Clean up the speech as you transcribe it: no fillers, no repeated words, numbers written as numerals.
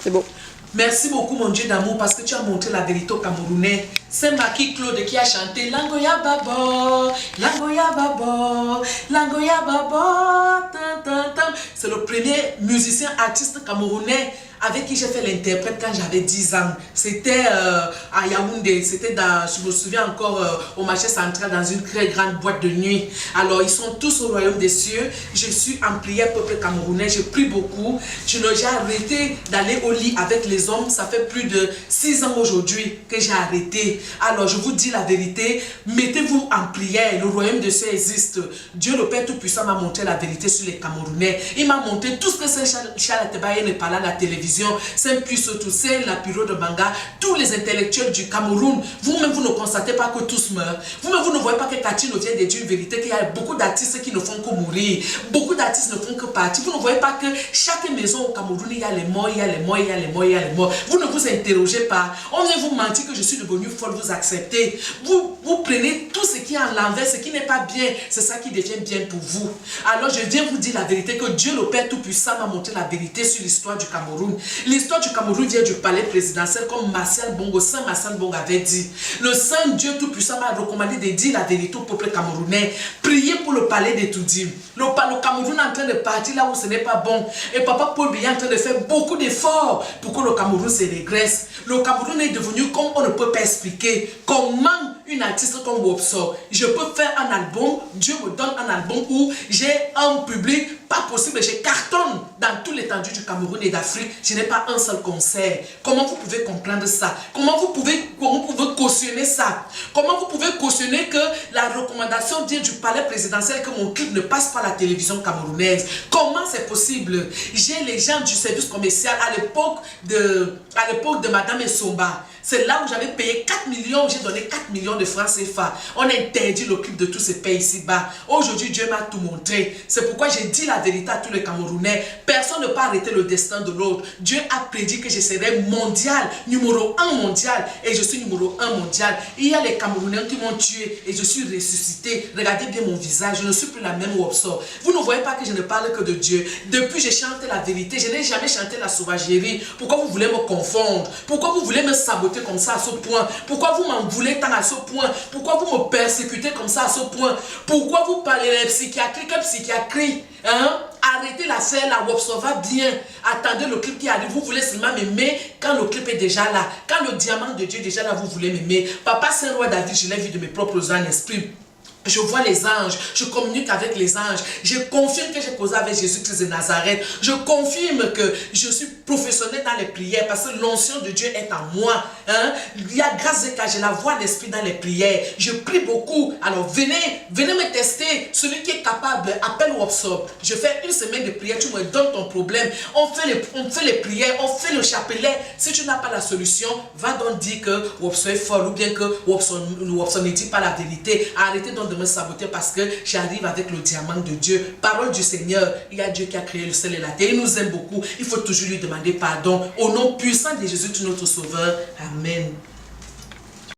C'est bon. Merci beaucoup mon Dieu d'amour parce que tu as montré la vérité aux Camerounais. C'est Maki Claude qui a chanté Langoya Babo, Langoya Babo, Langoya Babo. C'est le premier musicien artiste camerounais avec qui j'ai fait l'interprète quand j'avais 10 ans. C'était à Yaoundé, c'était dans, je me souviens encore, au marché central dans une très grande boîte de nuit. Alors ils sont tous au royaume des cieux. Je suis en prière peuple camerounais, je prie beaucoup. J'ai arrêté d'aller au lit avec les hommes, ça fait plus de 6 ans aujourd'hui que j'ai arrêté. Alors je vous dis la vérité, mettez-vous en prière, le royaume des cieux existe. Dieu le Père Tout-Puissant m'a montré la vérité sur les Camerounais. Il m'a montré tout ce que c'est Charles Tebaye ne parlait à la télévision. Saint-Puy-Sotousé, la Piro de Banga, tous les intellectuels du Cameroun, vous-même vous ne constatez pas que tous meurent. Vous-même vous ne voyez pas que Catino vient de dire une vérité, qu'il y a beaucoup d'artistes qui ne font que mourir. Beaucoup d'artistes ne font que partir. Vous ne voyez pas que chaque maison au Cameroun, il y a les morts, il y a les morts, il y a les morts, il y a les morts. Vous ne vous interrogez pas. On vient vous mentir que je suis devenue folle, vous acceptez. Vous prenez tout ce qui est en l'envers, ce qui n'est pas bien, c'est ça qui devient bien pour vous. Alors je viens vous dire la vérité, que Dieu le Père Tout-Puissant m'a montré la vérité sur l'histoire du Cameroun. L'histoire du Cameroun vient du palais présidentiel, comme Martial Bongo, Saint Martial Bongo avait dit. Le Saint Dieu Tout-Puissant m'a recommandé de dire la vérité au peuple camerounais. Priez pour le palais des Toudim. Le Cameroun est en train de partir là où ce n'est pas bon. Et Papa Paul Biya est en train de faire beaucoup d'efforts pour que le Cameroun se régresse. Le Cameroun est devenu comme on ne peut pas expliquer. Comment une artiste comme Wopso, je peux faire un album, Dieu me donne un album où j'ai un public, pas possible, je cartonne dans toute l'étendue du Cameroun et d'Afrique, je n'ai pas un seul concert. Comment vous pouvez comprendre ça? Comment vous pouvez cautionner ça? Comment vous pouvez cautionner que la recommandation vient du palais présidentiel que mon clip ne passe pas à la télévision camerounaise? Comment c'est possible? J'ai les gens du service commercial à l'époque de Madame Essomba. C'est là où j'avais payé 4 millions, j'ai donné 4 millions de francs CFA. On a interdit le clip de tous ces pays ici-bas. Aujourd'hui, Dieu m'a tout montré. C'est pourquoi j'ai dit la vérité à tous les Camerounais. Personne ne peut arrêter le destin de l'autre. Dieu a prédit que je serai mondial, numéro 1 mondial. Et je suis numéro 1 mondial. Il y a les Camerounais qui m'ont tué et je suis ressuscité. Regardez bien mon visage, je ne suis plus la même Wopso. Vous ne voyez pas que je ne parle que de Dieu. Depuis, j'ai chanté la vérité. Je n'ai jamais chanté la sauvagerie. Pourquoi vous voulez me confondre? Pourquoi vous voulez me saboter comme ça à ce point? Pourquoi vous m'en voulez tant à ce point? Pourquoi vous me persécutez comme ça à ce point? Pourquoi vous parlez de psychiatrie? Quelle psychiatrie? Hein? Arrêtez la scène, la Wopso va bien. Attendez le clip qui arrive. Vous voulez seulement m'aimer quand le clip est déjà là. Quand le diamant de Dieu est déjà là, vous voulez m'aimer. Papa Saint-Roi David, je l'ai vu de mes propres yeux en esprit. Je vois les anges, je communique avec les anges, je confirme que j'ai causé avec Jésus-Christ de Nazareth, je confirme que je suis professionnel dans les prières parce que l'onction de Dieu est en moi. Hein? Il y a grâce et j'ai la voix d'esprit dans les prières, je prie beaucoup. Alors venez me tester, celui qui est capable, appelle Wopso. Je fais une semaine de prière, tu me donnes ton problème, on fait les prières, on fait le chapelet. Si tu n'as pas la solution, va donc dire que Wopso est folle ou bien que Wopso ne dit pas la vérité. Arrêtez donc de me saboter parce que j'arrive avec le diamant de Dieu. Parole du Seigneur. Il y a Dieu qui a créé le ciel et la terre. Il nous aime beaucoup. Il faut toujours lui demander pardon. Au nom puissant de Jésus, notre Sauveur. Amen.